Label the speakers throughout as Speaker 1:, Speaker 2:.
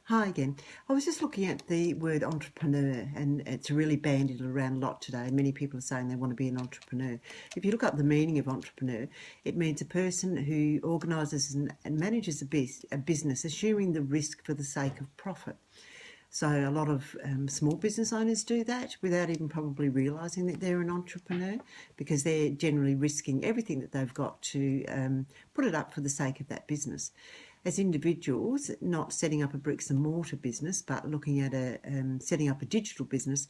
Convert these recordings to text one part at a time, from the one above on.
Speaker 1: Hi again. I was just looking at the word entrepreneur, and it's really bandied around a lot today. Many people are saying they want to be an entrepreneur. If you look up the meaning of entrepreneur, it means a person who organises and manages a business, assuming the risk for the sake of profit. So a lot of small business owners do that without even probably realising that they're an entrepreneur, because they're generally risking everything that they've got to put it up for the sake of that business. As individuals, not setting up a bricks and mortar business, but looking at setting up a digital business,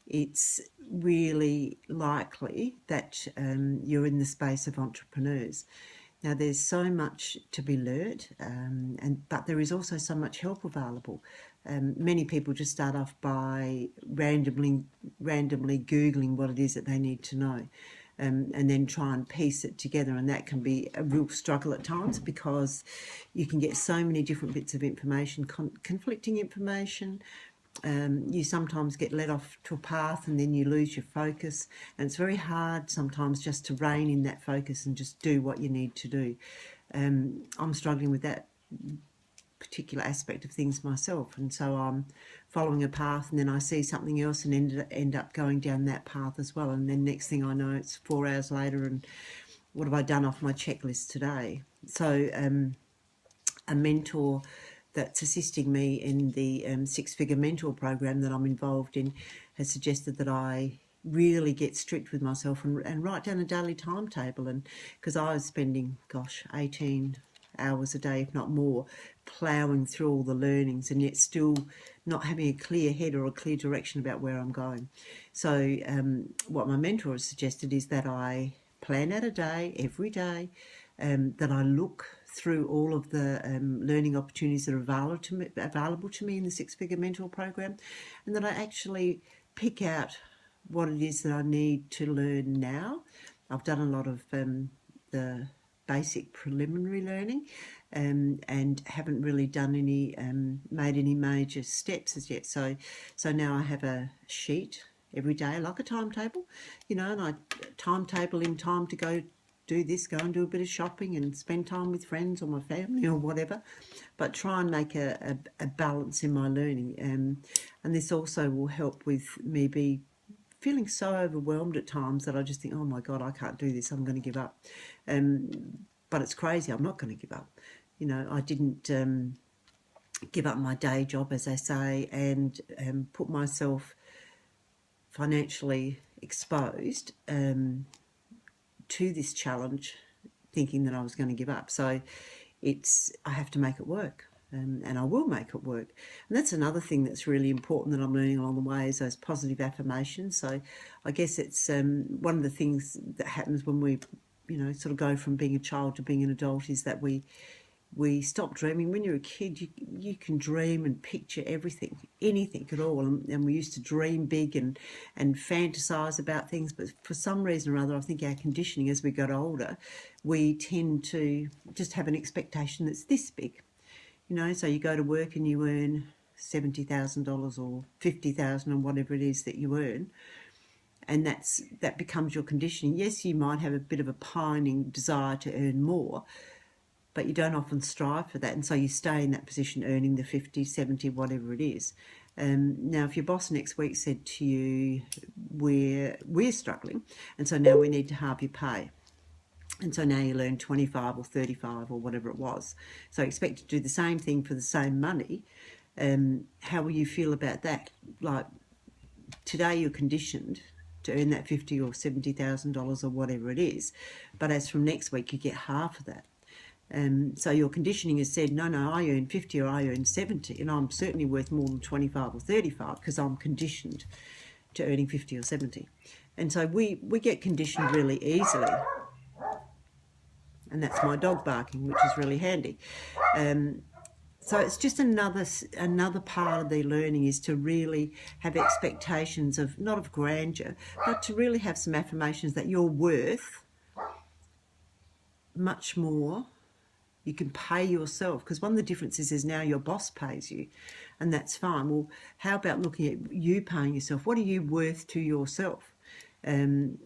Speaker 1: it's really likely that you're in the space of entrepreneurs. Now, there's so much to be learnt, but there is also so much help available. Many people just start off by randomly Googling what it is that they need to know. And then try and piece it together, and that can be a real struggle at times, because you can get so many different bits of information, conflicting information. You sometimes get led off to a path and then you lose your focus, and it's very hard sometimes just to rein in that focus and just do what you need to do. I'm struggling with that particular aspect of things myself, and so I'm following a path, and then I see something else and end up going down that path as well, and then next thing I know, it's 4 hours later, and what have I done off my checklist today? So a mentor that's assisting me in the six-figure mentor program that I'm involved in has suggested that I really get strict with myself and write down a daily timetable, and because I was spending 18 hours a day, if not more, ploughing through all the learnings, and yet still not having a clear head or a clear direction about where I'm going. So what my mentor has suggested is that I plan out a day every day, that I look through all of the learning opportunities that are available to me in the six-figure mentor program, and that I actually pick out what it is that I need to learn now. I've done a lot of the basic preliminary learning, and haven't really done any made any major steps as yet. So now I have a sheet every day, like a timetable, and I timetable in time to go do this, go and do a bit of shopping and spend time with friends or my family or whatever, but try and make a balance in my learning. And this also will help with me be feeling so overwhelmed at times that I just think, oh my God, I can't do this, I'm going to give up. But it's crazy, I'm not going to give up. I didn't give up my day job, as they say, and put myself financially exposed to this challenge thinking that I was going to give up. So I have to make it work. And I will make it work. And that's another thing that's really important that I'm learning along the way, is those positive affirmations. So I guess it's one of the things that happens when we, sort of go from being a child to being an adult, is that we stop dreaming. When you're a kid, you can dream and picture everything, anything at all. And we used to dream big and fantasize about things. But for some reason or other, I think our conditioning as we got older, we tend to just have an expectation that's this big. So you go to work and you earn $70,000 or $50,000 or whatever it is that you earn, and that becomes your conditioning. Yes, you might have a bit of a pining desire to earn more, but you don't often strive for that, and so you stay in that position earning the 50, 70, whatever it is. Now, if your boss next week said to you, we're struggling, and so now we need to halve your pay, and so now you earn 25 or 35 or whatever it was, so expect to do the same thing for the same money, how will you feel about that? Like, today you're conditioned to earn that $50,000 or $70,000 or whatever it is, but as from next week you get half of that. So your conditioning has said, no, I earn 50 or I earn 70, and I'm certainly worth more than 25 or 35 because I'm conditioned to earning 50 or 70. And so we get conditioned really easily. And that's my dog barking, which is really handy. So it's just another part of the learning, is to really have expectations of, not of grandeur, but to really have some affirmations that you're worth much more. You can pay yourself, because one of the differences is now your boss pays you, and that's fine. Well, how about looking at you paying yourself? What are you worth to yourself? And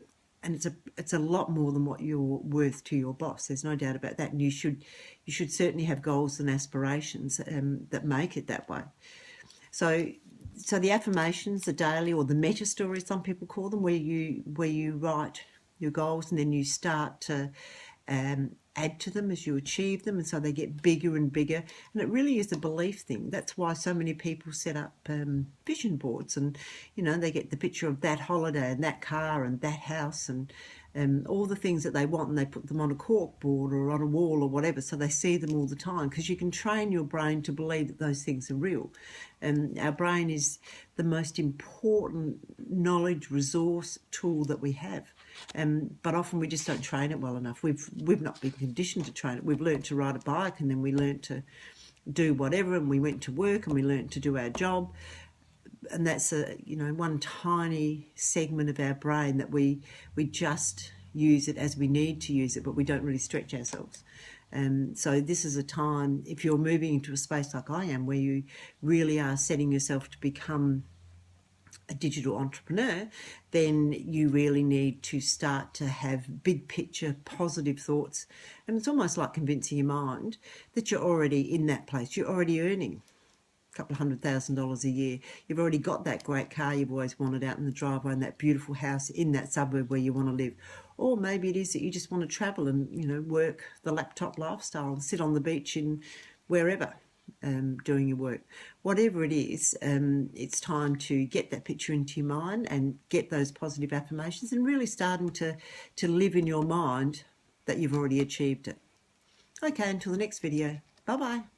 Speaker 1: and it's a lot more than what you're worth to your boss. There's no doubt about that. And you should certainly have goals and aspirations that make it that way. So the affirmations, the daily or the meta stories, some people call them, where you write your goals and then you start to add to them as you achieve them, and so they get bigger and bigger. And it really is a belief thing. That's why so many people set up vision boards, and they get the picture of that holiday and that car and that house and all the things that they want, and they put them on a cork board or on a wall or whatever, so they see them all the time, because you can train your brain to believe that those things are real. Our brain is the most important knowledge resource tool that we have. But often we just don't train it well enough. We've not been conditioned to train it. We've learned to ride a bike, and then we learned to do whatever, and we went to work, and we learned to do our job. And that's one tiny segment of our brain that we just use it as we need to use it, but we don't really stretch ourselves. So this is a time, if you're moving into a space like I am, where you really are setting yourself to become a digital entrepreneur, then you really need to start to have big picture positive thoughts. And it's almost like convincing your mind that you're already in that place. You're already earning a couple of $100,000 a year. You've already got that great car you've always wanted out in the driveway, and that beautiful house in that suburb where you want to live. Or maybe it is that you just want to travel and work the laptop lifestyle and sit on the beach in wherever, doing your work. Whatever it is, it's time to get that picture into your mind and get those positive affirmations, and really starting to live in your mind that you've already achieved it. Okay, until the next video. Bye-bye.